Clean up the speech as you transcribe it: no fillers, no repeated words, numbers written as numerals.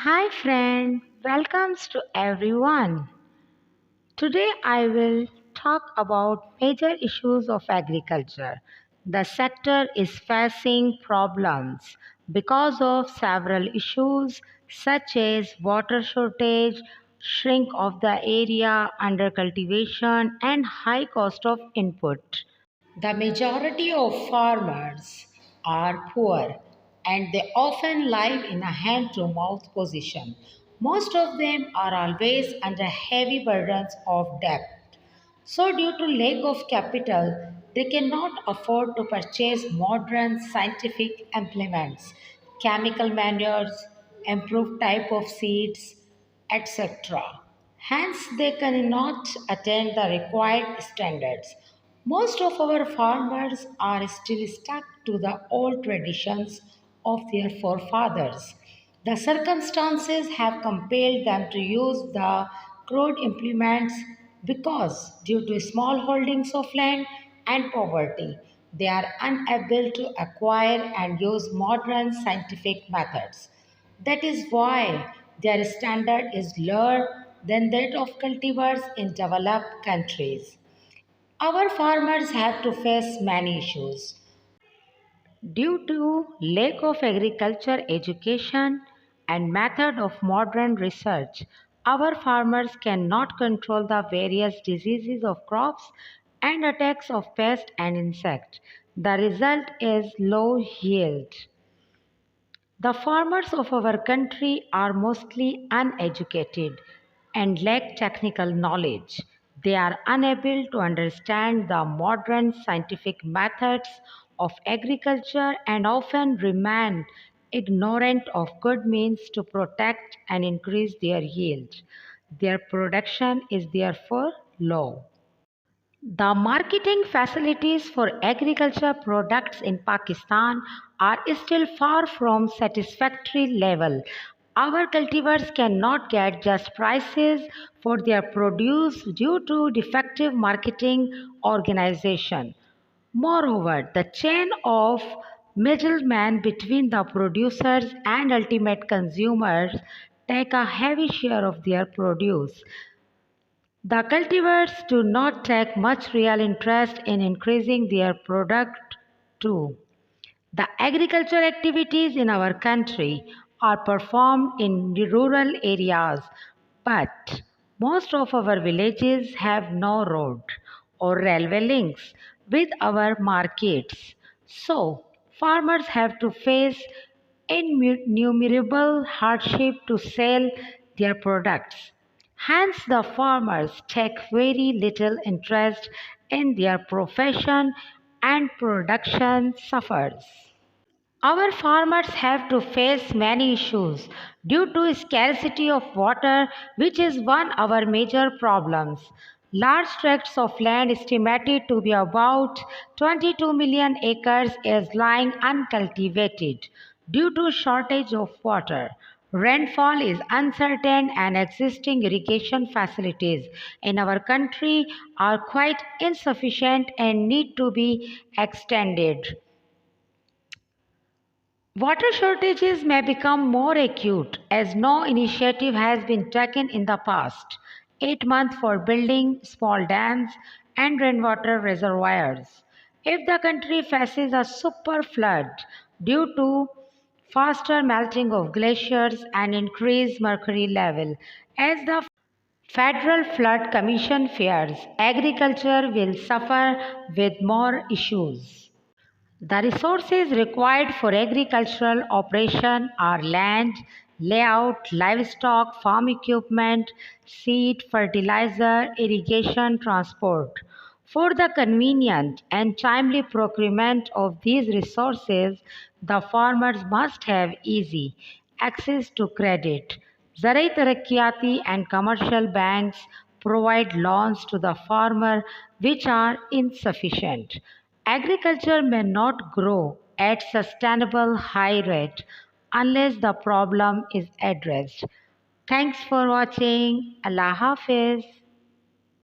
Hi friend, welcomes to everyone. Today I will talk about major issues of agriculture. The sector is facing problems because of several issues such as water shortage, shrink of the area under cultivation and high cost of input. The majority of farmers are poor and they often live in a hand to mouth position. Most of them are always under heavy burdens of debt. So, due to lack of capital, they cannot afford to purchase modern scientific implements, chemical manures, improved type of seeds, etc. Hence, they cannot attain the required standards. Most of our farmers are still stuck to the old traditions of their forefathers. The circumstances have compelled them to use the crude implements because, due to small holdings of land and poverty, they are unable to acquire and use modern scientific methods. That is why their standard is lower than that of cultivars in developed countries. Our farmers have to face many issues. Due to lack of agriculture education and method of modern research, our farmers cannot control the various diseases of crops and attacks of pests and insects. The result is low yield. The farmers of our country are mostly uneducated and lack technical knowledge. They are unable to understand the modern scientific methods of agriculture and often remain ignorant of good means to protect and increase their yield. Their production is therefore low. The marketing facilities for agriculture products in Pakistan are still far from satisfactory level. Our cultivars cannot get just prices for their produce due to defective marketing organization. Moreover, the chain of middlemen between the producers and ultimate consumers take a heavy share of their produce. The cultivars do not take much real interest in increasing their product too. The agricultural activities in our country are performed in the rural areas, but most of our villages have no road or railway links with our markets. So, farmers have to face innumerable hardship to sell their products. Hence, the farmers take very little interest in their profession and production suffers. Our farmers have to face many issues due to scarcity of water, which is one of our major problems. Large tracts of land estimated to be about 22 million acres is lying uncultivated due to shortage of water. Rainfall is uncertain and existing irrigation facilities in our country are quite insufficient and need to be extended. Water shortages may become more acute as no initiative has been taken in the past 8 months for building small dams and rainwater reservoirs. If the country faces a super flood due to faster melting of glaciers and increased mercury level, as the Federal Flood Commission fears, agriculture will suffer with more issues. The resources required for agricultural operation are land, layout, livestock, farm equipment, seed, fertilizer, irrigation, transport. For the convenient and timely procurement of these resources, the farmers must have easy access to credit. Zarai Tarakkiyati and commercial banks provide loans to the farmer which are insufficient. Agriculture may not grow at sustainable high rate unless the problem is addressed. Thanks for watching. Allah Hafiz.